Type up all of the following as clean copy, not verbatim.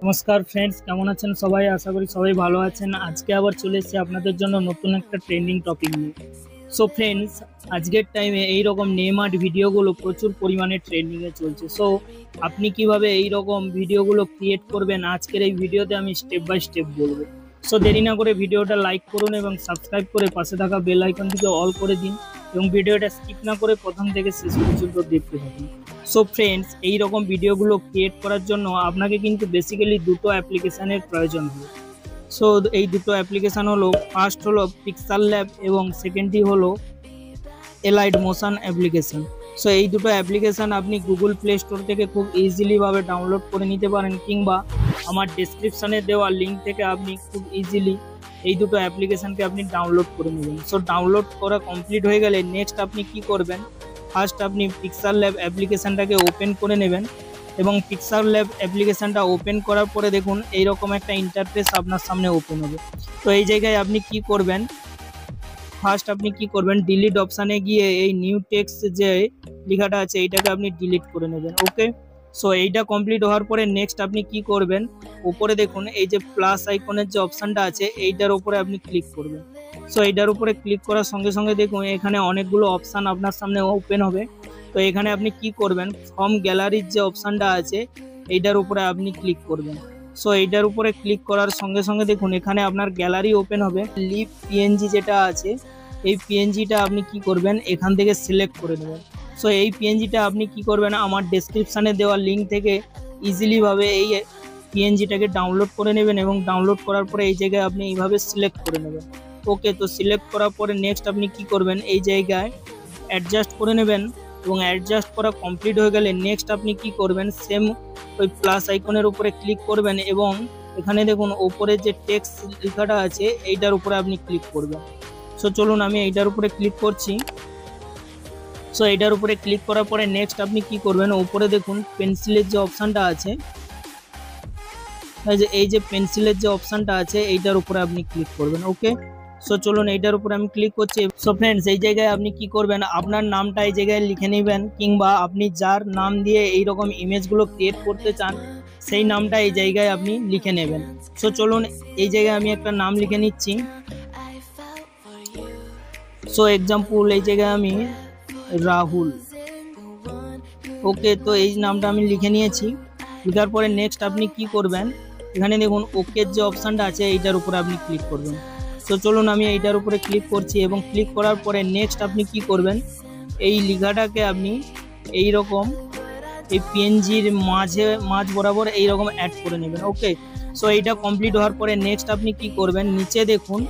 নমস্কার ফ্রেন্ডস, কেমন আছেন সবাই? আশা করি সবাই ভালো আছেন। আজকে আবার চলে এসেছি আপনাদের জন্য নতুন একটা ট্রেন্ডিং টপিক নিয়ে। সো ফ্রেন্ডস, আজকের টাইমে এইরকম নেম আর্ট ভিডিওগুলো প্রচুর পরিমাণে ট্রেন্ডিংয়ে চলছে। সো আপনি কিভাবে এইরকম ভিডিওগুলো ক্রিয়েট করবেন, আজকের এই ভিডিওতে আমি স্টেপ বাই স্টেপ বলবো। সো দেরি না করে ভিডিওটা লাইক করুন এবং সাবস্ক্রাইব করে পাশে থাকা বেল আইকনটিকে অল করে দিন এবং ভিডিওটা স্কিপ না করে প্রথম থেকে শেষ পর্যন্ত দেখতে থাকুন। সো ফ্রেন্ডস, এই রকম ভিডিওগুলো ক্রিয়েট করার জন্য আপনাকে কিন্তু বেসিক্যালি দুটো অ্যাপ্লিকেশানের প্রয়োজন হবে। সো এই দুটো অ্যাপ্লিকেশান হলো, ফার্স্ট হলো পিক্সাল ল্যাব এবং সেকেন্ডটি হলো এলাইট মোশন অ্যাপ্লিকেশান। সো এই দুটো অ্যাপ্লিকেশান আপনি গুগল প্লে স্টোর থেকে খুব ইজিলিভাবে ডাউনলোড করে নিতে পারেন, কিংবা আমার ডেসক্রিপশানে দেওয়া লিঙ্ক থেকে আপনি খুব ইজিলি এই দুটো অ্যাপ্লিকেশানকে আপনি ডাউনলোড করে নেবেন। সো ডাউনলোড করা কমপ্লিট হয়ে গেলে নেক্সট আপনি কি করবেন, ফার্স্ট আপনি পিক্সাল ল্যাব অ্যাপ্লিকেশানটাকে ওপেন করে নেবেন এবং পিক্সাল ল্যাব অ্যাপ্লিকেশানটা ওপেন করার পরে দেখুন এইরকম একটা ইন্টারফেস আপনার সামনে ওপেন হবে। তো এই জায়গায় আপনি কি করবেন, ফার্স্ট আপনি কি করবেন, ডিলিট অপশানে গিয়ে এই নিউ টেক্সট যে লেখাটা আছে এইটাকে আপনি ডিলিট করে নেবেন। ওকে, সো এইটা কমপ্লিট হওয়ার পরে নেক্সট আপনি কি করবেন, উপরে দেখুন এই যে প্লাস আইকনের যে অপশানটা আছে এইটার উপরে আপনি ক্লিক করবেন। সো এইটার উপরে ক্লিক করার সঙ্গে সঙ্গে দেখুন এখানে অনেকগুলো অপশান আপনার সামনে ওপেন হবে। তো এখানে আপনি কি করবেন, ফ্রম গ্যালারির যে অপশানটা আছে এইটার উপরে আপনি ক্লিক করবেন। সো এইটার উপরে ক্লিক করার সঙ্গে সঙ্গে দেখুন এখানে আপনার গ্যালারি ওপেন হবে। লিভ পিএনজি যেটা আছে এই পিএনজিটা আপনি কি করবেন, এখান থেকে সিলেক্ট করে নেবেন। সো এই পিএনজিটা আপনি কি করবেন, আমার ডেসক্রিপশানে দেওয়া লিঙ্ক থেকে ইজিলিভাবে এই পিএনজিটাকে ডাউনলোড করে নেবেন এবং ডাউনলোড করার পরে এই জায়গায় আপনি এইভাবে সিলেক্ট করে নেবেন। ওকে, তো সিলেক্ট করার পরে নেক্সট আপনি কি করবেন, এই জায়গায় অ্যাডজাস্ট করে নেবেন এবং অ্যাডজাস্ট করা কমপ্লিট হয়ে গেলে নেক্সট আপনি কি করবেন, সেম ওই প্লাস আইকনের উপরে ক্লিক করবেন এবং এখানে দেখুন ওপরে যে টেক্সট লেখাটা আছে এইটার উপরে আপনি ক্লিক করবেন। সো চলুন আমি এইটার উপরে ক্লিক করছি। সো এইটার উপরে ক্লিক করার পরে নেক্সট আপনি কি করবেন, উপরে দেখুন পেন্সিলের যে অপশানটা আছে, এই যে পেন্সিলের যে অপশানটা আছে এইটার উপরে আপনি ক্লিক করবেন। ওকে, সো চলুন এইটার উপরে আমি ক্লিক করছি। সো ফ্রেন্ডস, এই জায়গায় আপনি কি করবেন, আপনার নামটা এই জায়গায় লিখে নেবেন, কিংবা আপনি যার নাম দিয়ে এইরকম ইমেজগুলো ক্রিয়েট করতে চান সেই নামটা এই জায়গায় আপনি লিখে নেবেন। সো চলুন এই জায়গায় আমি একটা নাম লিখে নিচ্ছি। সো এক্সাম্পল এই জায়গায় আমি রাহুল। ওকে, তো এই নামটা আমি লিখে নিয়েছি। লেখার পরে নেক্সট আপনি কি করবেন, এখানে দেখুন ওকের যে অপশানটা আছে এইটার উপরে আপনি ক্লিক করবেন। তো চলুন আমি এইটার উপরে ক্লিক করছি এবং ক্লিক করার পরে নেক্সট আপনি কি করবেন, এই লেখাটাকে আপনি এই রকম এই পিএনজির মাঝ বরাবর এইরকম অ্যাড করে নেবেন। ওকে, সো এইটা কমপ্লিট হওয়ার পরে নেক্সট আপনি কি করবেন, নিচে দেখুন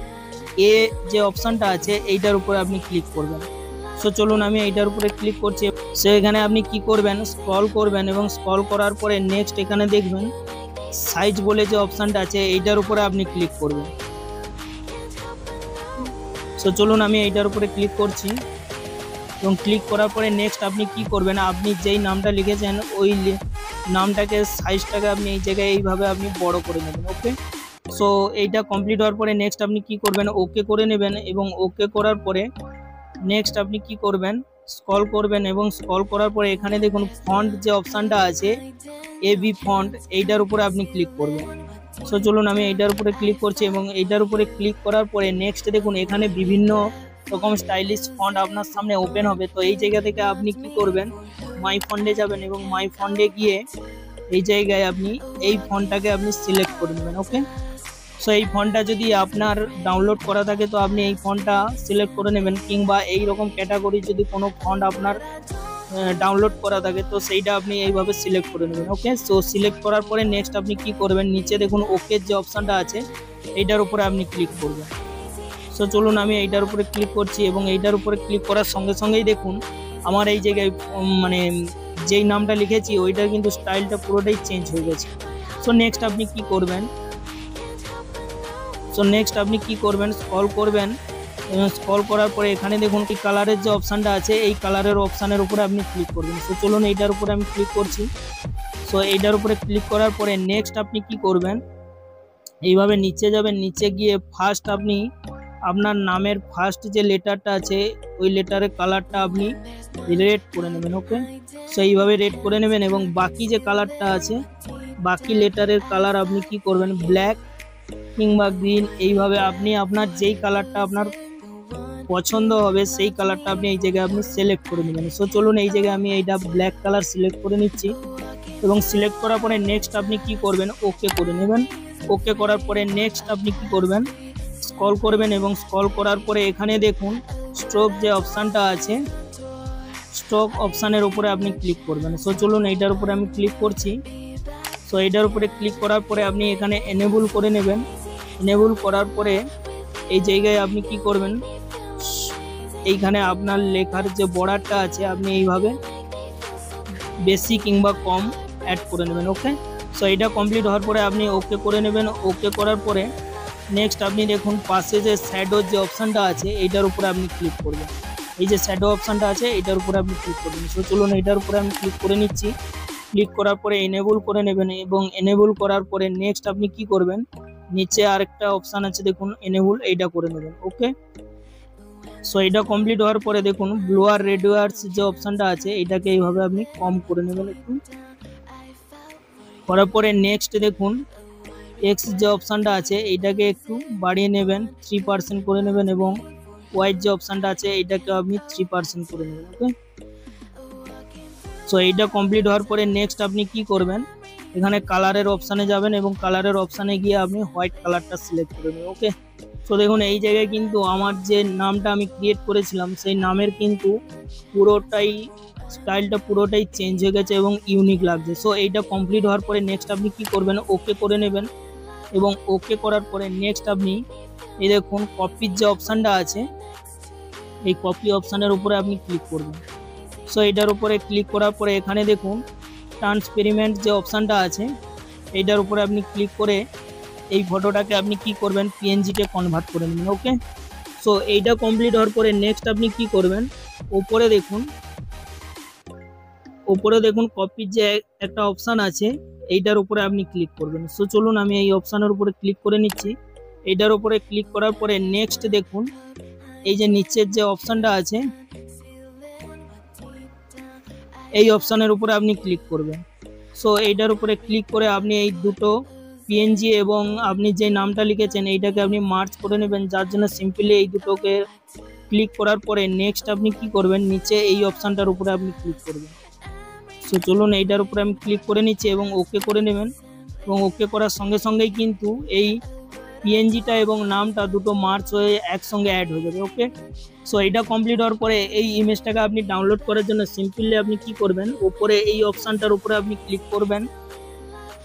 এ যে অপশানটা আছে এইটার উপরে আপনি ক্লিক করবেন। সো চলুন আমি এইটার উপরে ক্লিক করছি। সো এখানে আপনি কি করবেন, স্ক্রল করবেন এবং স্ক্রল করার পরে নেক্সট এখানে দেখবেন সাইজ বলে যে অপশানটা আছে এইটার উপরে আপনি ক্লিক করবেন। সো চলুন আমি এইটার উপরে ক্লিক করছি এবং ক্লিক করার পরে নেক্সট আপনি কি করবেন, আপনি যেই নামটা লিখেছেন ওই নামটাকে সাইজটাকে আপনি এই জায়গায় এইভাবে আপনি বড় করে নেবেন। ওকে, সো এইটা কমপ্লিট হওয়ার পরে নেক্সট আপনি কি করবেন, ওকে করে নেবেন এবং ওকে করার পরে নেক্সট আপনি কি করবেন, স্ক্রল করবেন এবং স্ক্রল করার পরে এখানে দেখুন ফন্ট যে অপশানটা আছে এবি ফন্ট এইটার উপরে আপনি ক্লিক করবেন। সো চলুন আমি এইটার উপরে ক্লিক করছি এবং এইটার উপরে ক্লিক করার পরে নেক্সট দেখুন এখানে বিভিন্ন রকম স্টাইলিশ ফন্ট আপনার সামনে ওপেন হবে। তো এই জায়গা থেকে আপনি কি করবেন, মাই ফন্টে যাবেন এবং মাই ফন্টে গিয়ে এই জায়গায় আপনি এই ফন্টটাকে আপনি সিলেক্ট করে নেবেন। ওকে, সো এই ফন্টটা যদি আপনার ডাউনলোড করা থাকে তো আপনি এই ফন্টটা সিলেক্ট করে নেবেন, কিংবা এই রকম ক্যাটাগরি যদি কোনো ফন্ট আপনার ডাউনলোড করা থাকে তো সেইটা আপনি এইভাবে সিলেক্ট করে নেবেন। ওকে, সো সিলেক্ট করার পরে নেক্সট আপনি কি করবেন, নিচে দেখুন ওকের যে অপশানটা আছে এইটার উপরে আপনি ক্লিক করবেন। সো চলুন আমি এইটার উপরে ক্লিক করছি এবং এইটার উপরে ক্লিক করার সঙ্গে সঙ্গেই দেখুন আমার এই জায়গায় মানে যেই নামটা লিখেছি ওইটার কিন্তু স্টাইলটা পুরোটাই চেঞ্জ হয়ে গেছে। সো নেক্সট আপনি কি করবেন, স্ক্রল করবেন এবং স্ক্রল করার পরে এখানে দেখুন কি কালারের যে অপশানটা আছে এই কালারের অপশানের উপরে আপনি ক্লিক করবেন। সো চলুন এইটার উপরে আমি ক্লিক করছি। সো এইটার উপরে ক্লিক করার পরে নেক্সট আপনি কি করবেন, এইভাবে নিচে যাবেন, নিচে গিয়ে ফার্স্ট আপনি আপনার নামের ফার্স্ট যে লেটারটা আছে ওই লেটারের কালারটা আপনি রেড করে নেবেন। ওকে, সো এইভাবে রেড করে নেবেন এবং বাকি যে কালারটা আছে বাকি লেটারের কালার আপনি কি করবেন ব্ল্যাক কিংবা গ্রিন, এইভাবে আপনি আপনার যেই কালারটা আপনার পছন্দ হবে সেই কালারটা আপনি এই জায়গায় আপনি সিলেক্ট করে নেবেন। সো চলুন এই জায়গায় আমি এইটা ব্ল্যাক কালার সিলেক্ট করে নিচ্ছি এবং সিলেক্ট করার পরে নেক্সট আপনি কি করবেন ওকে করে নেবেন। ওকে করার পরে নেক্সট আপনি কি করবেন স্ক্রল করবেন এবং স্ক্রল করার পরে এখানে দেখুন স্ট্রোক যে অপশানটা আছে স্ট্রোক অপশানের উপরে আপনি ক্লিক করবেন। সো চলুন এইটার উপরে আমি ক্লিক করছি। সো এইটার উপরে ক্লিক করার পরে আপনি এখানে এনেবল করে নেবেন। এনেবল করার পরে এই জায়গায় আপনি কি করবেন এইখানে আপনার লেখার যে বর্ডারটা আছে আপনি এইভাবে বেশি কিংবা কম অ্যাড করে নেবেন। ওকে, সো এটা কমপ্লিট হওয়ার পরে আপনি ওকে করে নেবেন। ওকে করার পরে নেক্সট আপনি দেখুন পাশে যে শ্যাডোর যে অপশানটা আছে এইটার উপরে আপনি ক্লিক করবেন। এই যে শ্যাডো অপশানটা আছে এইটার উপরে আপনি ক্লিক করবেন। সো চলুন এইটার উপরে আমি ক্লিক করে নিচ্ছি। ক্লিক করার পরে এনেবল করে নেবেন এবং এনেবল করার পরে নেক্সট আপনি কি করবেন নিচে আরেকটা অপশান আছে দেখুন এনেবল, এইটা করে নেবেন। ওকে, সো এটা কমপ্লিট হওয়ার পরে দেখুন ব্লু আর রেডিয়ার্স যে অপশানটা আছে এটাকে এইভাবে আপনি কম করে নেবেন একটু। করার পরে নেক্সট দেখুন এক্স যে অপশানটা আছে এইটাকে একটু বাড়িয়ে নেবেন 3% করে নেবেন এবং ওয়াই যে অপশানটা আছে এইটাকে আপনি 3% করে নেবেন। ওকে, সো এইটা কমপ্লিট হওয়ার পরে নেক্সট আপনি কি করবেন এখানে কালারের অপশানে যাবেন এবং কালারের অপশানে গিয়ে আপনি হোয়াইট কালারটা সিলেক্ট করে নেবেন। ওকে, সো দেখুন এই জায়গায় কিন্তু আমার যে নামটা আমি ক্রিয়েট করেছিলাম সেই নামের কিন্তু পুরোটাই স্টাইলটা পুরোটাই চেঞ্জ হয়ে গেছে এবং ইউনিক লাগছে। সো এইটা কমপ্লিট হওয়ার পরে নেক্সট আপনি কি করবেন ওকে করে নেবেন এবং ওকে করার পরে নেক্সট আপনি এই দেখুন কপির যে অপশানটা আছে এই কপি অপশানের উপরে আপনি ক্লিক করবেন। সো এটার উপরে ক্লিক করার পরে এখানে দেখুন ট্রান্সপেরিমেন্ট যে অপশানটা আছে এইটার উপরে আপনি ক্লিক করে এই ফটোটাকে আপনি কি করবেন পিএনজিতে কনভার্ট করে নেবেন। ওকে, সো এইটা কমপ্লিট হওয়ার পরে নেক্সট আপনি কি করবেন উপরে দেখুন কপির যে একটা অপশান আছে এইটার উপরে আপনি ক্লিক করবেন। সো চলুন আমি এই অপশানের উপরে ক্লিক করে নিচ্ছি। এইটার উপরে ক্লিক করার পরে নেক্সট দেখুন এই যে নিচের যে অপশানটা আছে এই অপশানের উপরে আপনি ক্লিক করবেন। সো এইটার উপরে ক্লিক করে আপনি এই দুটো পিএনজি এবং আপনি যে নামটা লিখেছেন এইটাকে আপনি মার্জ করে নেবেন, যার জন্য সিম্পলি এই দুটোকে ক্লিক করার পরে নেক্সট আপনি কি করবেন নিচে এই অপশানটার উপরে আপনি ক্লিক করবেন। সো চলুন এইটার উপরে আমি ক্লিক করে নিচ্ছি এবং ওকে করে নেবেন এবং ওকে করার সঙ্গে সঙ্গেই কিন্তু এই পিএনজিটা এবং নামটা দুটো মার্চ হয়ে একসঙ্গে অ্যাড হয়ে যাবে। ওকে, সো এটা কমপ্লিট হওয়ার পরে এই ইমেজটাকে আপনি ডাউনলোড করার জন্য সিম্পলি আপনি কি করবেন উপরে এই অপশানটার উপরে আপনি ক্লিক করবেন।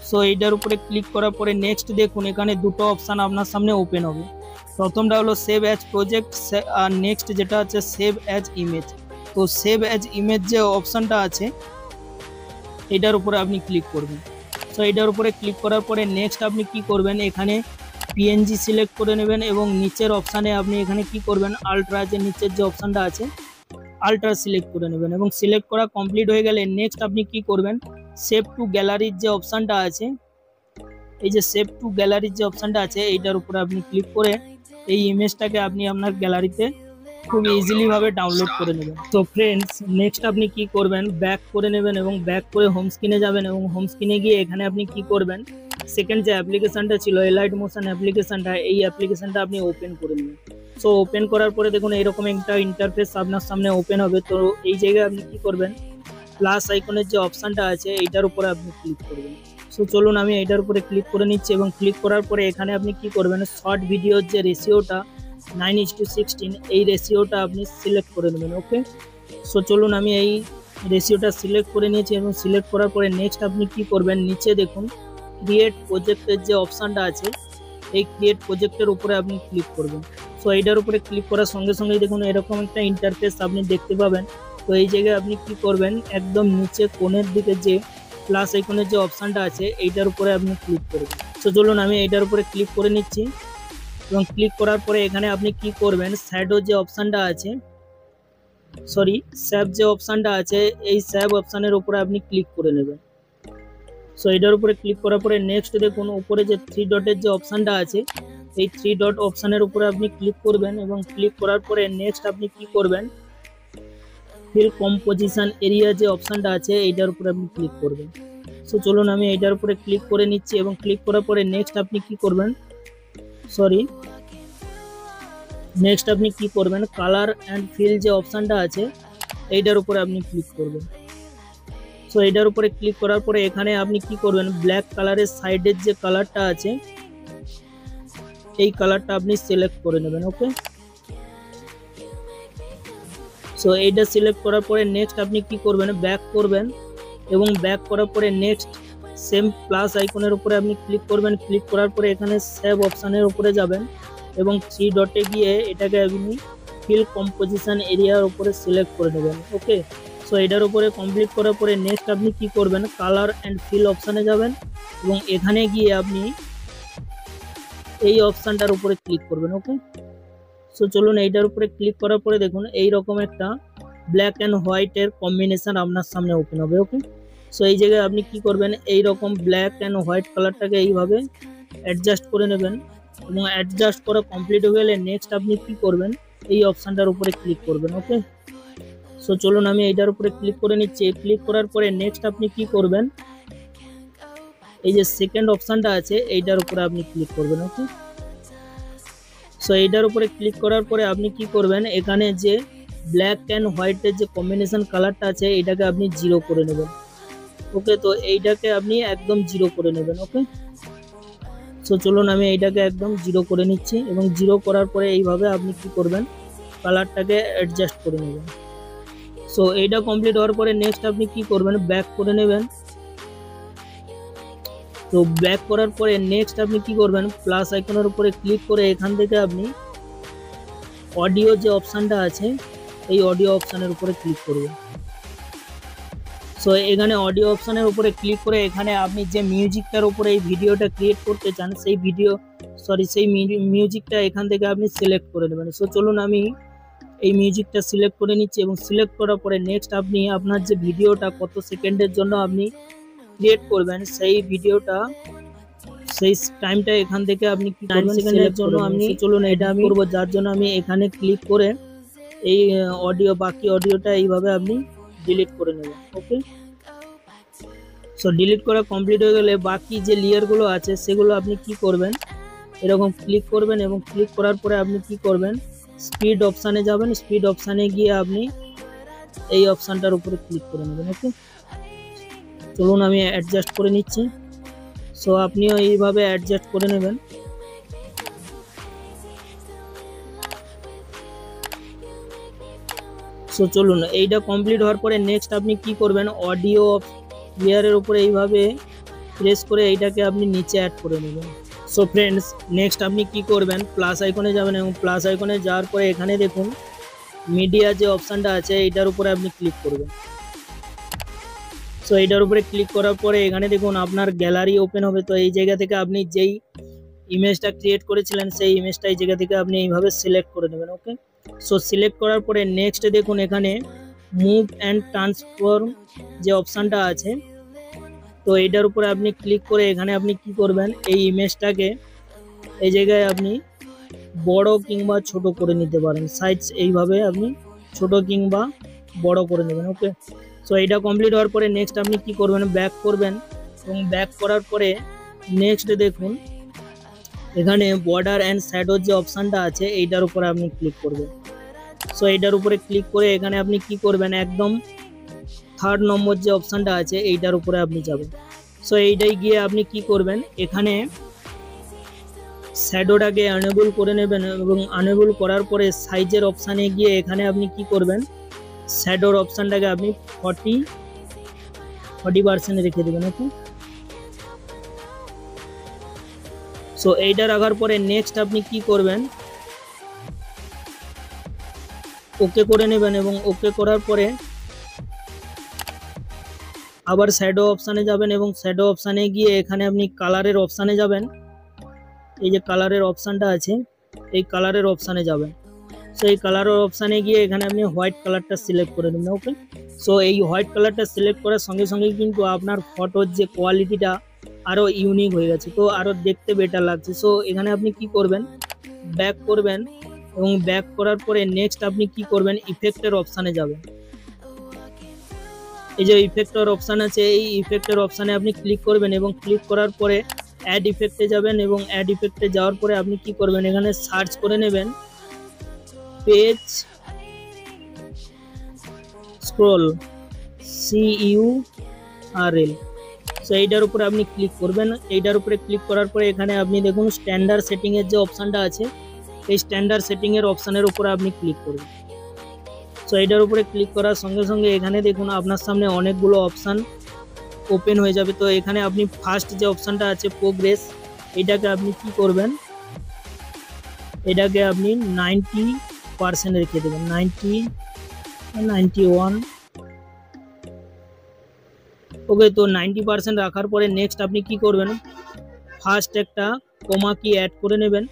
সো এইটার উপরে ক্লিক করার পরে নেক্সট দেখুন এখানে দুটো অপশান আপনার সামনে ওপেন হবে। প্রথমটা হলো সেভ অ্যাজ প্রজেক্ট আর নেক্সট যেটা আছে সেভ অ্যাজ ইমেজ। তো সেভ অ্যাজ ইমেজ যে অপশানটা আছে এটার উপরে আপনি ক্লিক করবেন। সো এটার উপরে ক্লিক করার পরে নেক্সট আপনি কি করবেন এখানে পিএনজি সিলেক্ট করে নেবেন এবং নিচের অপশানে আপনি এখানে কি করবেন আলট্রা যে নিচের যে অপশানটা আছে আলট্রা সিলেক্ট করে নেবেন এবং সিলেক্ট করা কমপ্লিট হয়ে গেলে নেক্সট আপনি কি করবেন সেভ টু গ্যালারির যে অপশানটা আছে এই যে সেভ টু গ্যালারির যে অপশানটা আছে এইটার উপরে আপনি ক্লিক করে এই ইমেজটাকে আপনি আপনার গ্যালারিতে খুব ইজিলি ভাবে ডাউনলোড করে নেবেন। তো ফ্রেন্ডস নেক্সট আপনি কি করবেন ব্যাক করে নেবেন এবং ব্যাক করে হোম স্ক্রিনে যাবেন এবং হোম স্ক্রিনে গিয়ে এখানে আপনি কি করবেন সেকেন্ড যে অ্যাপ্লিকেশনটা ছিল এলাইট মোশন অ্যাপ্লিকেশনটা এই অ্যাপ্লিকেশনটা আপনি ওপেন করে নেবেন। সো ওপেন করার পরে দেখুন এরকম একটা ইন্টারফেস আপনার সামনে ওপেন হবে। তো এই জায়গায় আপনি কি করবেন প্লাস আইকনের যে অপশানটা আছে এইটার উপরে আপনি ক্লিক করবেন। সো চলুন আমি এইটার উপরে ক্লিক করে নিচ্ছি এবং ক্লিক করার পরে এখানে আপনি কি করবেন শর্ট ভিডিওর যে রেশিওটা 9:16 এই রেশিওটা আপনি সিলেক্ট করে নেবেন। ওকে, সো চলুন আমি এই রেশিওটা সিলেক্ট করে নিয়েছি এবং সিলেক্ট করার পরে নেক্সট আপনি কি করবেন নিচে দেখুন ক্রিয়েট প্রজেক্টের যে অপশানটা আছে এই ক্রিয়েট প্রজেক্টের উপরে আপনি ক্লিক করবেন। সো এইটার উপরে ক্লিক করার সঙ্গে সঙ্গেই দেখুন এরকম একটা ইন্টারফেস আপনি দেখতে পাবেন। তো এই জায়গায় আপনি কি করবেন একদম নিচে কোণের দিকে যে প্লাস আইকনের যে অপশানটা আছে এইটার উপরে আপনি ক্লিক করবেন। সো চলুন আমি এইটার উপরে ক্লিক করে নিচ্ছি এবং ক্লিক করার পরে এখানে আপনি কি করবেন শ্যাডো যে অপশানটা আছে স্যাব যে অপশানটা আছে এই স্যাব অপশানের উপরে আপনি ক্লিক করে নেবেন। সো এটার উপরে ক্লিক করার পরে নেক্সট দেখুন উপরে যে 3 ডটের যে অপশানটা আছে এই থ্রি ডট অপশানের উপরে আপনি ক্লিক করবেন এবং ক্লিক করার পরে নেক্সট আপনি কি করবেন, ফিল কম্পোজিশন এরিয়া যে অপশানটা আছে এইটার উপরে আপনি ক্লিক করবেন। সো চলুন আমি এইটার উপরে ক্লিক করে নিচ্ছি এবং ক্লিক করার পরে নেক্সট আপনি কি করবেন, নেক্সট আপনি কি করবেন, কালার অ্যান্ড ফিল যে অপশানটা আছে এইটার উপরে আপনি ক্লিক করবেন। সো এইটার উপরে ক্লিক করার পরে এখানে আপনি কি করবেন, ব্ল্যাক কালারের সাইডের যে কালারটা আছে এই কালারটা আপনি সিলেক্ট করে নেবেন। ওকে, সো এইটা সিলেক্ট করার পরে নেক্সট আপনি কি করবেন, ব্যাক করবেন এবং ব্যাক করার পরে নেক্সট সেম প্লাস আইকনের উপরে আপনি ক্লিক করবেন। ক্লিক করার পরে এখানে সেভ অপশানের উপরে যাবেন এবং থ্রি ডটে গিয়ে এটাকে আপনি ফিল কম্পোজিশন এরিয়ার উপরে সিলেক্ট করে নেবেন। ওকে, সো এটার উপরে কমপ্লিট করার পরে নেক্সট আপনি কি করবেন, কালার অ্যান্ড ফিল অপশানে যাবেন এবং এখানে গিয়ে আপনি এই অপশানটার উপরে ক্লিক করবেন। ওকে, সো চলুন এইটার উপরে ক্লিক করার পরে দেখুন এই রকম একটা ব্ল্যাক অ্যান্ড হোয়াইটের কম্বিনেশন আপনার সামনে ওপেন হবে। ওকে, সো এই জায়গায় আপনি কি করবেন, এই রকম ব্ল্যাক অ্যান্ড হোয়াইট কালারটাকে এইভাবে অ্যাডজাস্ট করে নেবেন এবং অ্যাডজাস্ট করা কমপ্লিট হয়ে গেলে নেক্সট আপনি কি করবেন, এই অপশানটার উপরে ক্লিক করবেন। ওকে, সো চলুন আমি এইটার উপরে ক্লিক করে নিচ্ছি। ক্লিক করার পরে নেক্সট আপনি কি করবেন, এই যে সেকেন্ড অপশানটা আছে এইটার উপরে আপনি ক্লিক করবেন। ওকে, সো এইটার উপরে ক্লিক করার পরে আপনি কি করবেন, এখানে যে ব্ল্যাক অ্যান্ড হোয়াইটের যে কম্বিনেশন কালারটা আছে এটাকে আপনি জিরো করে নেবেন। ওকে, তো এইটাকে আপনি একদম জিরো করে নেবেন। ওকে, সো চলুন আমি এইটাকে একদম জিরো করে নিচ্ছি এবং জিরো করার পরে এইভাবে আপনি কি করবেন, কালারটাকে অ্যাডজাস্ট করে নেবেন। সো এইটা কমপ্লিট হওয়ার পরে নেক্সট আপনি কি করবেন, ব্যাক করে নেবেন। তো ব্যাক করার পরে নেক্সট আপনি কি করবেন, প্লাস আইকনের উপরে ক্লিক করে এখান থেকে আপনি অডিও যে অপশানটা আছে এই অডিও অপশানের উপরে ক্লিক করবেন। সো এখানে অডিও অপশানের উপরে ক্লিক করে এখানে আপনি যে মিউজিকটার উপরে এই ভিডিওটা ক্রিয়েট করতে চান সেই মিউজিকটা এখান থেকে আপনি সিলেক্ট করে নেবেন। সো চলুন আমি এই মিউজিকটা সিলেক্ট করে নিচ্ছি এবং সিলেক্ট করার পরে নেক্সট আপনি আপনার যে ভিডিওটা কত সেকেন্ডের জন্য আপনি ক্রিয়েট করবেন সেই ভিডিওটা সেই টাইমটা এখান থেকে আপনি কি করবেন, সেকেন্ডের জন্য আমি চলুন এটা আমি করব, যার জন্য আমি এখানে ক্লিক করে এই বাকি অডিওটা এইভাবে আপনি ডিলিট করে নেবেন। ওকে, সো ডিলিট করা কমপ্লিট হয়ে গেলে বাকি যে লেয়ারগুলো আছে সেগুলো আপনি কি করবেন, এরকম ক্লিক করবেন এবং ক্লিক করার পরে আপনি কি করবেন, স্পিড অপশানে যাবেন। স্পিড অপশানে গিয়ে আপনি এই অপশানটার উপরে ক্লিক করে নেবেন। ওকে, চলুন আমি অ্যাডজাস্ট করে নিচ্ছি। সো আপনিও এইভাবে অ্যাডজাস্ট করে নেবেন। সো চলুন এইটা কমপ্লিট হওয়ার পরে নেক্সট আপনি কি করবেন, অডিও লেয়ারের উপরে এইভাবে প্রেস করে এইটাকে আপনি নিচে অ্যাড করে নেবেন। সো ফ্রেন্ডস, নেক্সট আপনি কি করবেন, প্লাস আইকনে যাবেন এবং প্লাস আইকনে যাওয়ার পরে এখানে দেখুন মিডিয়া যে অপশানটা আছে এইটার উপরে আপনি ক্লিক করবেন। সো এইটার উপরে ক্লিক করার পরে এখানে দেখুন আপনার গ্যালারি ওপেন হবে। তো এই জায়গা থেকে আপনি যেই ইমেজটা ক্রিয়েট করেছিলেন সেই ইমেজটা এই জায়গা থেকে আপনি এইভাবে সিলেক্ট করে নেবেন। ওকে, সো সিলেক্ট করার পরে নেক্সট দেখুন এখানে মুভ অ্যান্ড ট্রান্সফর্ম যে অপশানটা আছে তো এইটার উপরে আপনি ক্লিক করে এখানে আপনি কি করবেন, এই ইমেজটাকে এই জায়গায় আপনি বড় কিংবা ছোট করে নিতে পারেন। সাইজ এইভাবে আপনি ছোট কিংবা বড় করে নেবেন। ওকে, সো এইটা কমপ্লিট হওয়ার পরে নেক্সট আপনি কি করবেন, ব্যাক করবেন এবং ব্যাক করার পরে নেক্সট দেখুন এখানে বর্ডার অ্যান্ড শ্যাডোর যে অপশানটা আছে এইটার উপরে আপনি ক্লিক করবেন। সো এইটার উপরে ক্লিক করে এখানে আপনি কি করবেন, একদম থার্ড নম্বর যে অপশানটা আছে এইটার উপরে আপনি যাবেন। সো এইটাই গিয়ে আপনি কি করবেন, এখানে শ্যাডোটাকে আনেবল করে নেবেন এবং আনেবল করার পরে সাইজের অপশানে গিয়ে এখানে আপনি কি করবেন, শ্যাডোর অপশানটাকে আপনি 40% রেখে দেবেন। ওকে, সো এইটা রাখার পরে নেক্সট আপনি কি করবেন, ওকে করে নেবেন এবং ওকে করার পরে আবার শ্যাডো অপশানে যাবেন এবং শ্যাডো অপশানে গিয়ে এখানে আপনি কালারের অপশানে যাবেন। এই যে কালারের অপশানটা আছে এই কালারের অপশানে যাবেন। সো এই কালারের অপশানে গিয়ে এখানে আপনি হোয়াইট কালারটা সিলেক্ট করে নেবেন। ওকে, সো এই হোয়াইট কালারটা সিলেক্ট করার সঙ্গে সঙ্গে কিন্তু আপনার ফটোর যে কোয়ালিটিটা আরও ইউনিক হয়ে গেছে, তো আরও দেখতে বেটার লাগছে। সো এখানে আপনি কি করবেন, ব্যাক করবেন এবং ব্যাক করার পরে নেক্সট আপনি কি করবেন, ইফেক্টের অপশানে যাবেন। এই যে ইফেক্টের অপশান আছে, এই ইফেক্টের অপশানে আপনি ক্লিক করবেন এবং ক্লিক করার পরে অ্যাড ইফেক্টে যাবেন এবং অ্যাড ইফেক্টে যাওয়ার পরে আপনি কি করবেন, এখানে সার্চ করে নেবেন পেজ স্ক্রোল, CURL। সো এইটার উপরে আপনি ক্লিক করবেন। এইটার উপরে ক্লিক করার পরে এখানে আপনি দেখুন স্ট্যান্ডার্ড সেটিংয়ের যে অপশানটা আছে, এই স্ট্যান্ডার্ড সেটিংয়ের অপশানের উপরে আপনি ক্লিক করবেন। সো এইটার উপরে ক্লিক করার সঙ্গে সঙ্গে এখানে দেখুন আপনার সামনে অনেকগুলো অপশান ওপেন হয়ে যাবে। তো এখানে আপনি ফার্স্ট যে অপশানটা আছে প্রোগ্রেস, এটাকে আপনি কি করবেন, এটাকে আপনি 90% রেখে দেবেন, 90, 91। ওকে, তো 90% রাখার পরে নেক্সট আপনি কি করবেন, ফার্স্ট একটা কমা কি অ্যাড করে নেবেন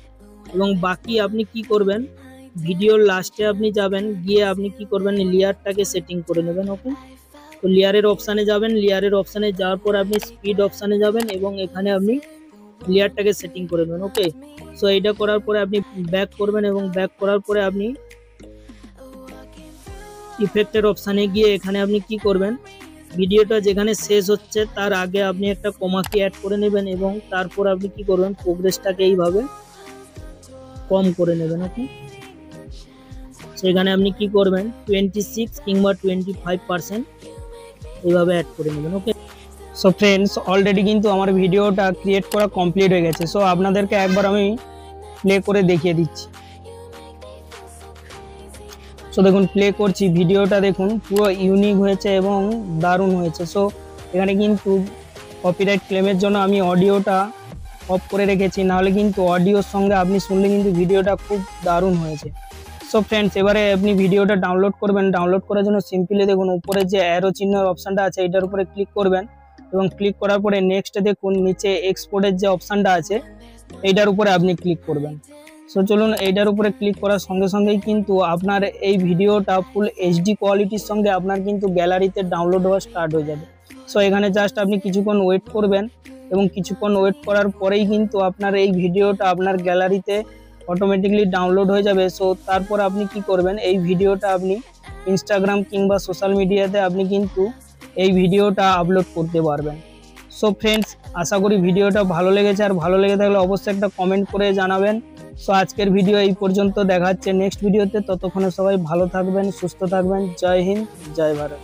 এবং বাকি আপনি কি করবেন, ভিডিওর লাস্টে আপনি যাবেন, গিয়ে আপনি কি করবেন, লেয়ারটাকে সেটিং করে নেবেন। ওকে, তো লেয়ারের অপশানে যাবেন, লেয়ারের অপশানে যাওয়ার পর আপনি স্পিড অপশানে যাবেন এবং এখানে আপনি লেয়ারটাকে সেটিং করে নেবেন। ওকে, সো এইটা করার পরে আপনি ব্যাক করবেন এবং ব্যাক করার পরে আপনি ইফেক্টের অপশানে গিয়ে এখানে আপনি কি করবেন, ভিডিওটা যেখানে শেষ হচ্ছে তার আগে আপনি একটা কমা কি অ্যাড করে নেবেন এবং তারপর আপনি কি করবেন, প্রোগ্রেসটাকে এইভাবে কম করে নেবেন। ওকে, সেখানে আপনি কি করবেন 26 কিংবা 25% এইভাবে অ্যাড করে নেবেন। ওকে, সো ফ্রেন্ডস অলরেডি কিন্তু আমার ভিডিওটা ক্রিয়েট করা কমপ্লিট হয়ে গেছে। সো আপনাদেরকে একবার আমি প্লে করে দেখিয়ে দিচ্ছি। সো দেখুন প্লে করছি, ভিডিওটা দেখুন পুরো ইউনিক হয়েছে এবং দারুণ হয়েছে। সো এখানে কিন্তু কপিরাইট ক্লেমের জন্য আমি অডিওটা অফ করে রেখেছি, নাহলে কিন্তু অডিওর সঙ্গে আপনি শুনলে কিন্তু ভিডিওটা খুব দারুণ হয়েছে। সো ফ্রেন্ডস এবারে আপনি ভিডিওটা ডাউনলোড করবেন। ডাউনলোড করার জন্য সিম্পলি দেখুন উপরে যে অ্যারো চিহ্নের অপশানটা আছে এটার উপরে ক্লিক করবেন এবং ক্লিক করার পরে নেক্সট দেখুন নিচে এক্সপোর্টের যে অপশানটা আছে এইটার উপরে আপনি ক্লিক করবেন। সো চলুন এইটার উপরে ক্লিক করার সঙ্গে সঙ্গেই কিন্তু আপনার এই ভিডিওটা ফুল HD কোয়ালিটির সঙ্গে আপনার কিন্তু গ্যালারিতে ডাউনলোড হওয়া স্টার্ট হয়ে যাবে। সো এখানে জাস্ট আপনি কিছুক্ষণ ওয়েট করবেন এবং কিছুক্ষণ ওয়েট করার পরেই কিন্তু আপনার এই ভিডিওটা আপনার গ্যালারিতে অটোমেটিকলি ডাউনলোড হয়ে যাবে। সো তারপর আপনি কি করবেন, এই ভিডিওটা আপনি ইনস্টাগ্রাম কিংবা সোশ্যাল মিডিয়াতে আপনি কিন্তু এই ভিডিওটা আপলোড করতে পারবেন। সো ফ্রেন্ডস আশা করি ভিডিওটা ভালো লেগেছে, আর ভালো লেগে থাকলে অবশ্যই একটা কমেন্ট করে জানাবেন। সো আজকের ভিডিও এই পর্যন্ত, দেখা হচ্ছে নেক্সট ভিডিওতে। ততক্ষণে সবাই ভালো থাকবেন, সুস্থ থাকবেন। জয় হিন্দ, জয় ভারত।